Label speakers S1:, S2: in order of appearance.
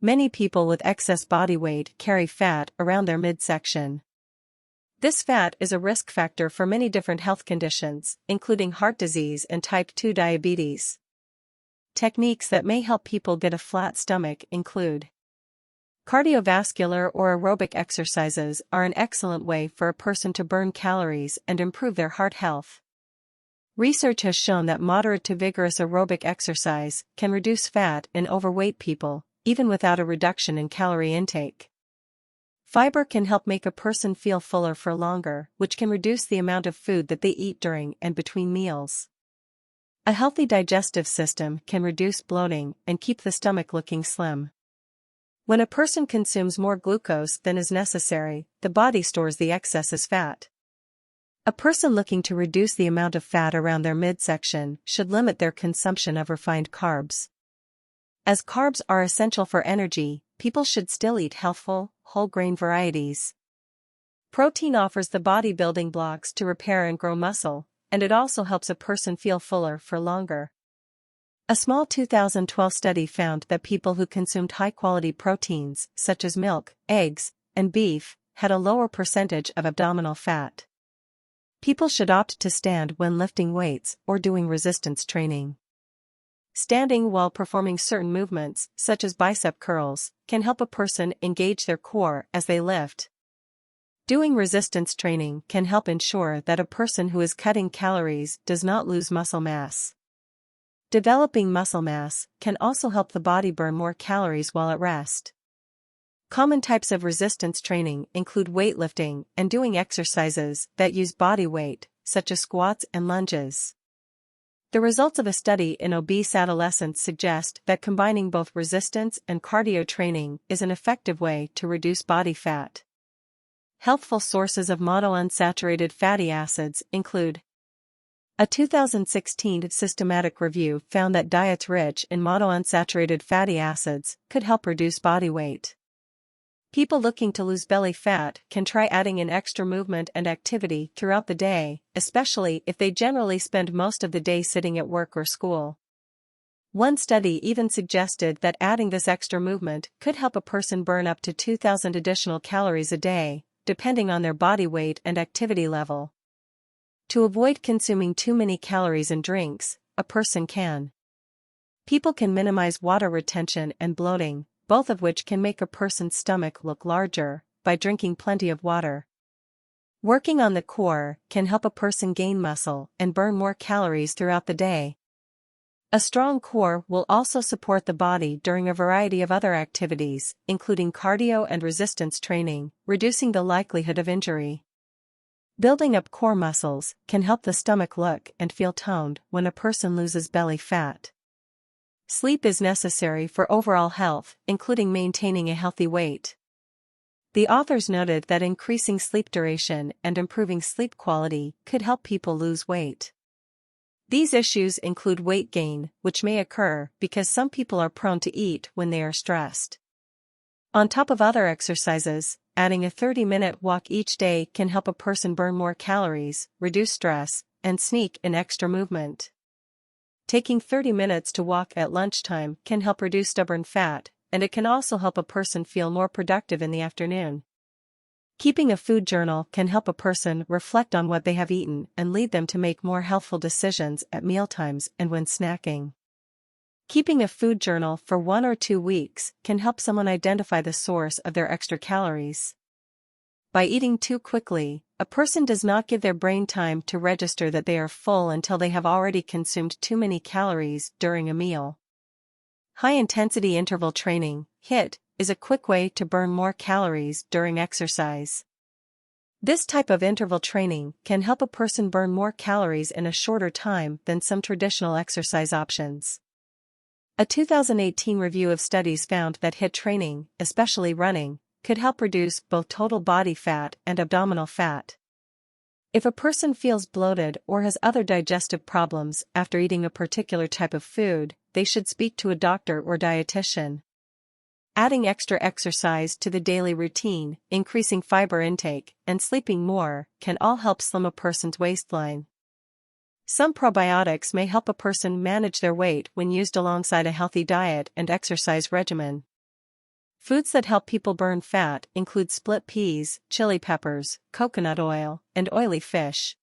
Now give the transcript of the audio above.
S1: Many people with excess body weight carry fat around their midsection. This fat is a risk factor for many different health conditions, including heart disease and type 2 diabetes. Techniques that may help people get a flat stomach include cardiovascular or aerobic exercises are an excellent way for a person to burn calories and improve their heart health. Research has shown that moderate to vigorous aerobic exercise can reduce fat in overweight people, even without a reduction in calorie intake. Fiber can help make a person feel fuller for longer, which can reduce the amount of food that they eat during and between meals. A healthy digestive system can reduce bloating and keep the stomach looking slim. When a person consumes more glucose than is necessary, the body stores the excess as fat. A person looking to reduce the amount of fat around their midsection should limit their consumption of refined carbs. As carbs are essential for energy, people should still eat healthful, whole grain varieties. Protein offers the body building blocks to repair and grow muscle, and it also helps a person feel fuller for longer. A small 2012 study found that people who consumed high-quality proteins, such as milk, eggs, and beef, had a lower percentage of abdominal fat. People should opt to stand when lifting weights or doing resistance training. Standing while performing certain movements, such as bicep curls, can help a person engage their core as they lift. Doing resistance training can help ensure that a person who is cutting calories does not lose muscle mass. Developing muscle mass can also help the body burn more calories while at rest. Common types of resistance training include weightlifting and doing exercises that use body weight, such as squats and lunges. The results of a study in obese adolescents suggest that combining both resistance and cardio training is an effective way to reduce body fat. Healthful sources of monounsaturated fatty acids include: a 2016 systematic review found that diets rich in monounsaturated fatty acids could help reduce body weight. People looking to lose belly fat can try adding in extra movement and activity throughout the day, especially if they generally spend most of the day sitting at work or school. One study even suggested that adding this extra movement could help a person burn up to 2,000 additional calories a day, depending on their body weight and activity level. To avoid consuming too many calories in drinks, a person can. People can minimize water retention and bloating, both of which can make a person's stomach look larger, by drinking plenty of water. Working on the core can help a person gain muscle and burn more calories throughout the day. A strong core will also support the body during a variety of other activities, including cardio and resistance training, reducing the likelihood of injury. Building up core muscles can help the stomach look and feel toned when a person loses belly fat. Sleep is necessary for overall health, including maintaining a healthy weight. The authors noted that increasing sleep duration and improving sleep quality could help people lose weight. These issues include weight gain, which may occur because some people are prone to eat when they are stressed. On top of other exercises, adding a 30-minute walk each day can help a person burn more calories, reduce stress, and sneak in extra movement. Taking 30 minutes to walk at lunchtime can help reduce stubborn fat, and it can also help a person feel more productive in the afternoon. Keeping a food journal can help a person reflect on what they have eaten and lead them to make more healthful decisions at mealtimes and when snacking. Keeping a food journal for 1 or 2 weeks can help someone identify the source of their extra calories. By eating too quickly, a person does not give their brain time to register that they are full until they have already consumed too many calories during a meal. High-intensity interval training, HIIT, is a quick way to burn more calories during exercise. This type of interval training can help a person burn more calories in a shorter time than some traditional exercise options. A 2018 review of studies found that HIIT training, especially running, could help reduce both total body fat and abdominal fat. If a person feels bloated or has other digestive problems after eating a particular type of food, they should speak to a doctor or dietitian. Adding extra exercise to the daily routine, increasing fiber intake, and sleeping more can all help slim a person's waistline. Some probiotics may help a person manage their weight when used alongside a healthy diet and exercise regimen. Foods that help people burn fat include split peas, chili peppers, coconut oil, and oily fish.